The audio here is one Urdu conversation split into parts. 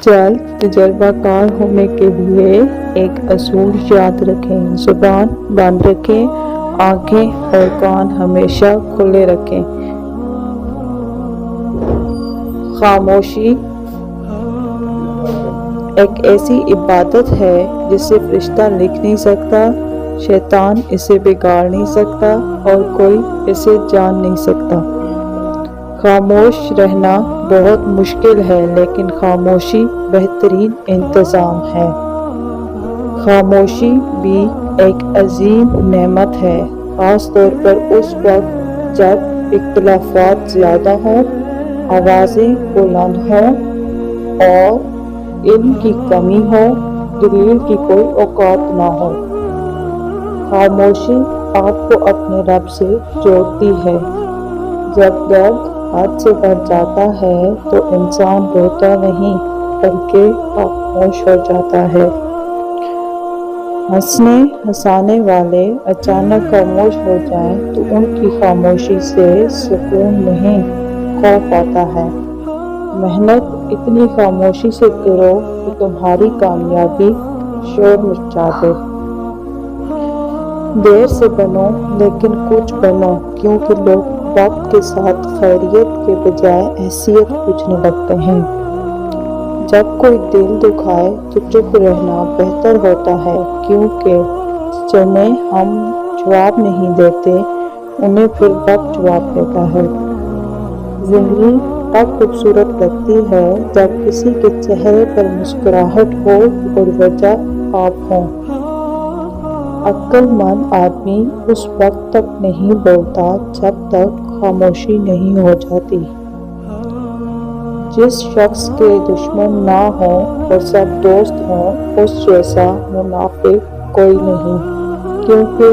جلد تجربہ کار ہونے کے لیے ایک اصول یاد رکھیں، زبان بند رکھیں، آنکھیں اور کان ہمیشہ کھلے رکھیں۔ خاموشی ایک ایسی عبادت ہے جسے فرشتہ لکھ نہیں سکتا، شیطان اسے بگاڑ نہیں سکتا اور کوئی اسے جان نہیں سکتا۔ خاموش رہنا بہت مشکل ہے، لیکن خاموشی بہترین انتظام ہے۔ خاموشی بھی ایک عظیم نعمت ہے، خاص طور پر اس وقت جب اختلافات زیادہ ہوں، آوازیں بلند ہوں اور علم کی کمی ہو، دلیل کی کوئی اوقات نہ ہو۔ خاموشی آپ کو اپنے رب سے جوڑتی ہے۔ جب درد حد سے بڑھ جاتا ہے تو انسان روتا نہیں بلکہ خاموش ہو جاتا ہے۔ ہنسانے والے اچانک خاموش ہو جائیں تو ان کی خاموشی سے سکون نہیں، خوف آتا ہے۔ محنت اتنی خاموشی سے کرو کہ تمہاری کامیابی شور مچا دے۔ دیر سے بنو لیکن کچھ بنو، کیونکہ لوگ وقت کے ساتھ خیریت کے بجائے حیثیت پوچھنے لگتے ہیں۔ جب کوئی دل دکھائے تو چپ رہنا بہتر ہوتا ہے، کیونکہ جنہیں ہم جواب نہیں دیتے انہیں پھر وقت جواب دیتا ہے۔ زندگی تب خوبصورت لگتی ہے جب کسی کے چہرے پر مسکراہٹ ہو اور وجہ آپ ہوں۔ عقل مند آدمی اس وقت تک نہیں بولتا جب تک خاموشی نہیں ہو جاتی۔ جس شخص کے دشمن نہ ہوں اور سب دوست ہوں، اس جیسا منافق کوئی نہیں، کیونکہ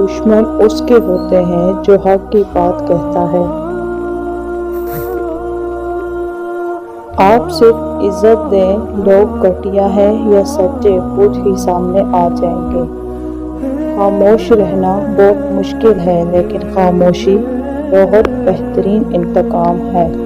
دشمن اس کے ہوتے ہیں جو حق کی بات کہتا ہے۔ آپ صرف عزت دیں، لوگ گھٹیا ہے یا سچے خود ہی سامنے آ جائیں گے۔ خاموش رہنا بہت مشکل ہے، لیکن خاموشی بہت بہترین انتقام ہے۔